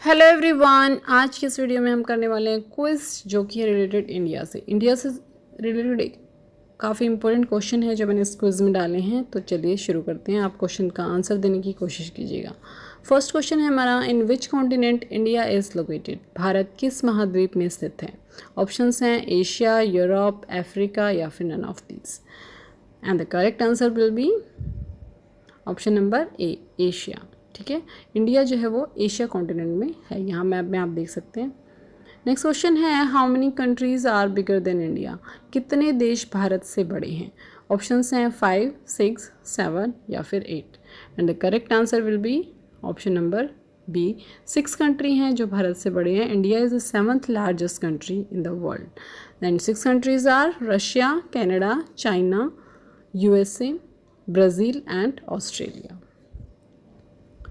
Hello everyone, आज की इस वीडियो में हम करने वाले हैं क्विज जो कि है रिलेटेड इंडिया से रिलेटेड एक काफ़ी इंपॉर्टेंट क्वेश्चन है जो मैंने इस क्विज में डाले हैं। तो चलिए शुरू करते हैं। आप क्वेश्चन का आंसर देने की कोशिश कीजिएगा। फर्स्ट क्वेश्चन है हमारा, in which continent India is located. Bharat किस महाद्वीप में स्थित है। ऑप्शंस हैं एशिया, यूरोप, अफ्रीका या फिर none of these. And the correct answer will be option number A, Asia. ठीक है, इंडिया जो है वो एशिया कॉन्टिनेंट में है। यहाँ मैप में आप देख सकते हैं। नेक्स्ट क्वेश्चन है, how many countries are bigger than India. कितने देश भारत से बड़े हैं। ऑप्शंस हैं 5, 6, 7 या फिर 8। And the correct answer will be option number B, 6 country हैं जो भारत से बड़े हैं। India is the 7th largest country in the world. Then 6 countries are Russia, Canada, China, USA, Brazil and Australia.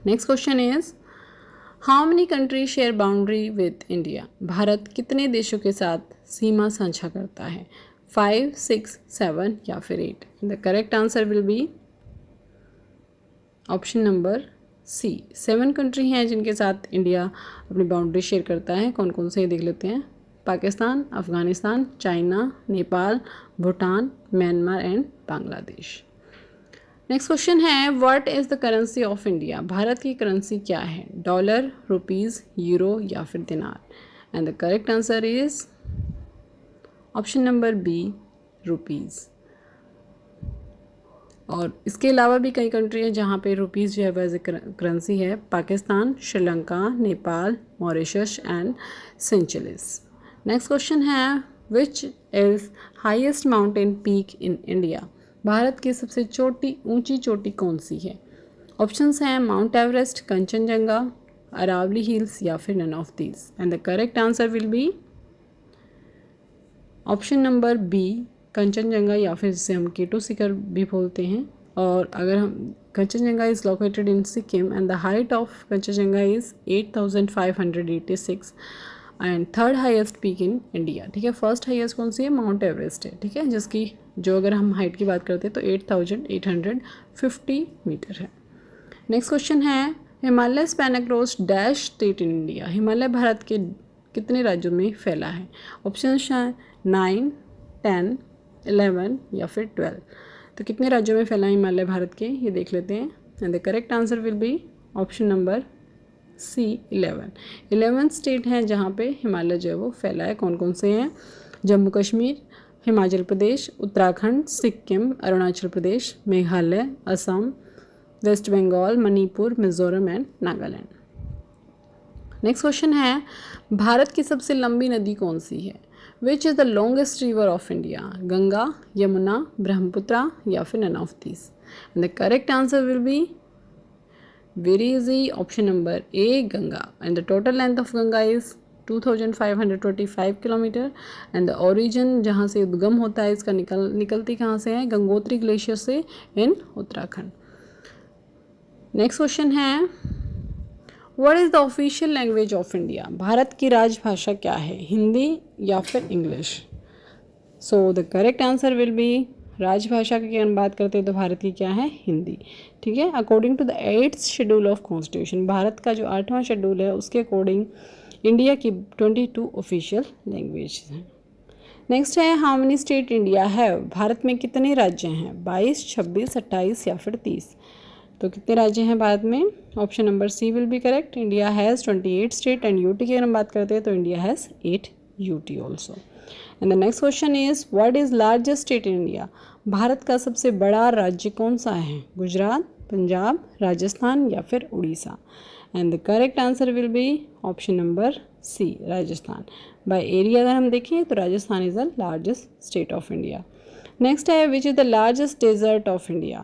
Next question is, how many country share boundary with India. Bharat कितने देशों के साथ सीमा साझा करता है। 5, 6, 7 या फिर 8। The correct answer will be option number C, 7 country हैं जिनके साथ इंडिया अपनी बाउंड्री शेयर करता है। कौन कौन से देख लेते हैं। Pakistan, Afghanistan, China, Nepal, Bhutan, Myanmar and Bangladesh. Next question है, what is the currency of India. Bharat की करेंसी क्या है। डॉलर, रुपीज़, यूरो या फिर दिनार। And the correct answer is option number B, rupees. और इसके अलावा भी कई कंट्री हैं जहाँ पे रुपीज़ जो है वह एज ए करेंसी है। Pakistan, Sri Lanka, Nepal, Mauritius and centuries. Next question है, which is highest mountain peak in India. Bharat की सबसे ऊंची चोटी कौन सी है। ऑप्शंस हैं mount Everest, Kanchenjunga, Aravalli hills या फिर none of these. And the correct answer will be option number B, Kanchenjunga या फिर जिसे हम केटू शिखर भी बोलते हैं। और अगर हम Kanchenjunga is located in Sikkim and the height of Kanchenjunga is 8,586 and third highest peak in India. ठीक है, फर्स्ट हाईएस्ट कौन सी है, माउंट एवरेस्ट है। ठीक है, जिसकी जो अगर हम हाइट की बात करते हैं तो 8,850 मीटर है। नेक्स्ट क्वेश्चन है, Himalaya span across dash state in India. Himalaya Bharat के कितने राज्यों में फैला है। ऑप्शन हैं 9, 10, 11 या फिर 12। तो कितने राज्यों में फैला है हिमालय भारत के, ये देख लेते हैं। And the correct answer will be option number C, 11 state हैं जहाँ पे हिमालय जो है वो फैला है। कौन कौन से हैं, Jammu Kashmir, Himachal Pradesh, Uttarakhand, Sikkim, Arunachal Pradesh, Meghalaya, Assam, West Bengal, Manipur, Mizoram and Nagaland. Next question है, भारत की सबसे लंबी नदी कौन सी है। Which is the longest river of India. Ganga, Yamuna, Brahmaputra या फिर none of these. And the correct answer will be very easy, option number A, Ganga. And the total length of Ganga is 2,525 kilometre. And the origin जहाँ से उद्गम होता है इसका निकलती कहाँ से है, गंगोत्री ग्लेशियर से इन उत्तराखंड। नेक्स्ट क्वेश्चन है, what is the official language of India. Bharat की राजभाषा क्या है, हिंदी या फिर English. So the correct answer will B, राजभाषा की हम बात करते हैं तो भारत की क्या है, हिंदी। ठीक है, according to the 8th schedule of constitution, Bharat का जो 8वां शेड्यूल है उसके अकॉर्डिंग इंडिया की 22 ऑफिशियल लैंग्वेज हैं। नेक्स्ट है, हाउ मेनी स्टेट इंडिया है। भारत में कितने राज्य हैं। 22, 26, 28 या फिर 30। तो कितने राज्य हैं भारत में। Option number C will be correct, India has 28 state and UT की अगर हम बात करते हैं तो India has 8 UT also. And the next question is, what is largest state in India. Bharat का सबसे बड़ा राज्य कौन सा है। गुजरात, पंजाब, राजस्थान या फिर Orissa. And the correct answer will be option number C, Rajasthan. By area अगर हम देखें तो Rajasthan is the largest state of India. Next है, which is the largest desert of India.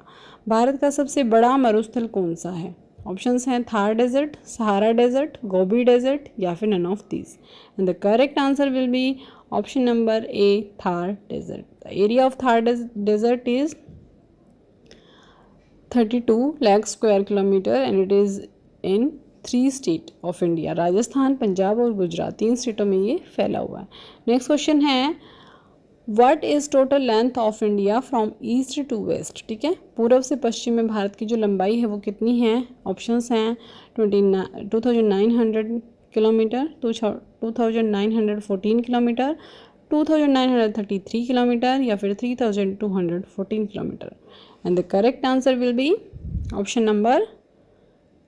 Bharat का सबसे बड़ा मरुस्थल कौन सा है। ऑप्शंस हैं Thar desert, Sahara desert, Gobi desert या फिर none of these. And the correct answer will be option number A, Thar desert. The area of Thar desert is 32 lakh square kilometre and it is in 3 state of India, Rajasthan, Punjab और गुजरात, 3 स्टेटों में ये फैला हुआ है। Next question है, what is total length of India from east to west. ठीक है, पूर्व से पश्चिम में भारत की जो लंबाई है वो कितनी है। ऑप्शंस हैं 2900 किलोमीटर, 2914 किलोमीटर, 2933 किलोमीटर या फिर 3214 kilometre. And the correct answer will be option number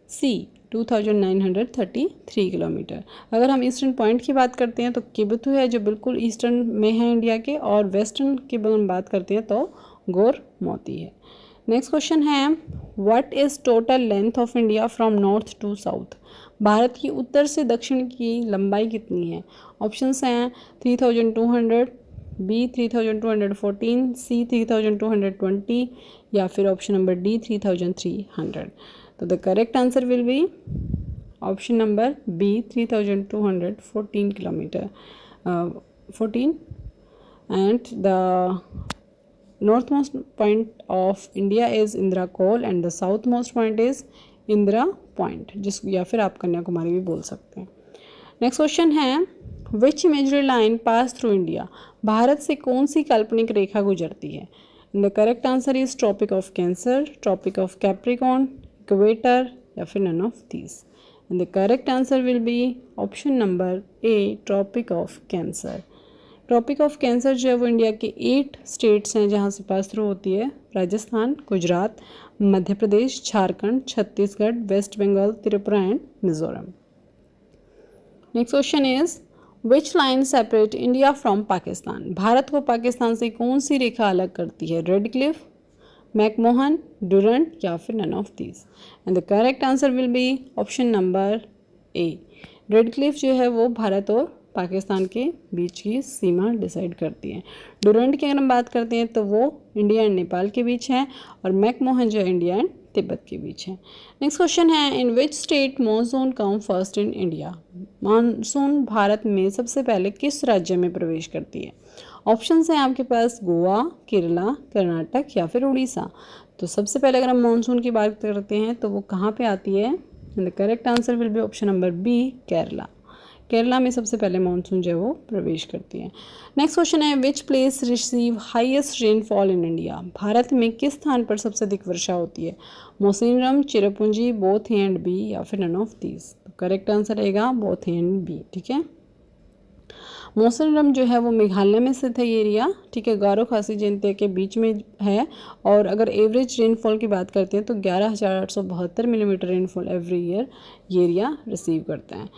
C 2933 kilometre. अगर हम ईस्टर्न पॉइंट की बात करते हैं तो किबुथु है जो बिल्कुल ईस्टर्न में है इंडिया के, और वेस्टर्न की हम बात करते हैं तो गोर मोती है। नेक्स्ट क्वेश्चन है what is total length of India from north to south. Bharat की उत्तर से दक्षिण की लंबाई कितनी है। ऑप्शंस हैं 3200, बी 3214, सी 3220 या फिर ऑप्शन नंबर डी 3300। तो the correct answer will be option number B 3214 kilometre 14। And the northmost point of India is Indra Col and the southmost point is Indra Point, जिस या फिर आप कन्याकुमारी भी बोल सकते हैं। नेक्स्ट क्वेश्चन है which imagery line pass through India. Bharat से कौन सी काल्पनिक रेखा गुजरती है। The correct answer is tropic of cancer, tropic of capricorn, equator या फिर none of these. And the correct answer will be option number A tropic of cancer. Tropic of cancer जो है वो इंडिया के 8 स्टेट्स हैं जहाँ से पास through होती है। Rajasthan, Gujarat, Madhya Pradesh, Jharkhand, Chhattisgarh, West Bengal, Tripura and Mizoram. Next question is which line separate India from Pakistan. Bharat को पाकिस्तान से कौन सी रेखा अलग करती है। रेड क्लिफ, मैकमोहन, डुरंट या फिर none of these. And the correct answer will be option number A. Radcliffe जो है वो भारत और पाकिस्तान के बीच की सीमा डिसाइड करती है। डुरंट की अगर हम बात करते हैं तो वो इंडिया एंड नेपाल के बीच है, और मैकमोहन जो है इंडिया एंड तिब्बत के बीच है। नेक्स्ट क्वेश्चन है in which state monsoon come first in India. Monsoon Bharat में सबसे पहले किस राज्य में प्रवेश करती है। ऑप्शंस हैं आपके पास गोवा, केरला, कर्नाटक या फिर उड़ीसा। तो सबसे पहले अगर हम मानसून की बात करते हैं तो वो कहाँ पे आती है। The correct answer will be option number B Kerala. Kerala में सबसे पहले मानसून जो है वो प्रवेश करती है। नेक्स्ट क्वेश्चन है which place receive highest rainfall in India. Bharat में किस स्थान पर सबसे अधिक वर्षा होती है। Mawsynram, Cherrapunji, both A and B या फिर नन ऑफ दीज। तो करेक्ट आंसर रहेगा बोथ ए एंड बी। ठीक है, मौसिनराम जो है वो मेघालय में स्थित है ये एरिया। ठीक है, गारो खासी जनता के बीच में है, और अगर एवरेज रेनफॉल की बात करते हैं तो 11,872 मिलीमीटर रेनफॉल एवरी ईयर ये एरिया रिसीव करता है।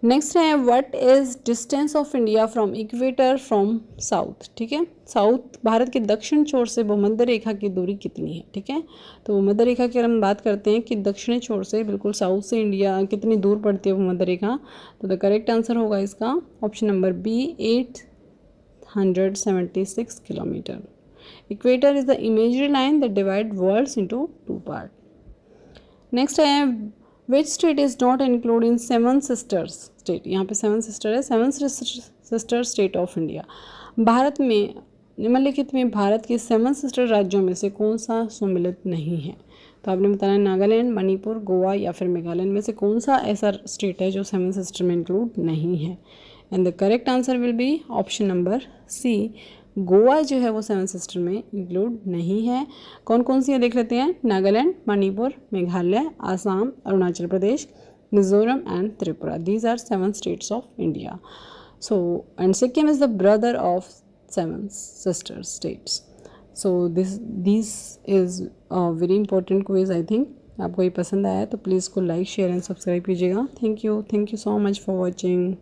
नेक्स्ट है what is distance of India from equator from south. ठीक है, साउथ भारत के दक्षिण छोर से भूमध्य रेखा की दूरी कितनी है। ठीक है, तो भूमध्य रेखा की हम बात करते हैं कि दक्षिणी छोर से बिल्कुल साउथ से इंडिया कितनी दूर पड़ती है भूमध्य रेखा। तो द करेक्ट आंसर होगा इसका option number B 876 kilometre. Equator is the imagery line that divide worlds into 2 part. Next है which state is not include in seven sisters state. यहाँ पे सेवन सिस्टर है, seven sister state of India. Bharat में निम्नलिखित में भारत के seven sister राज्यों में से कौन सा सम्मिलित नहीं है। तो आपने बताया नागालैंड, मणिपुर, गोवा या फिर मेघालय में से कौन सा ऐसा स्टेट है जो सेवन सिस्टर में इंक्लूड नहीं है। And the correct answer will be option number C. Goa जो है वो सेवन सिस्टर में इंक्लूड नहीं है। कौन कौन सी है देख लेते हैं। Nagaland, Manipur, Meghalaya, Assam, Arunachal Pradesh, Mizoram and Tripura. These are 7 states of India. So and Sikkim is the brother of 7 sister states. So this is very important quiz. I think आपको ये पसंद आया तो प्लीज़ को लाइक, शेयर एंड सब्सक्राइब कीजिएगा। Thank you so much for watching.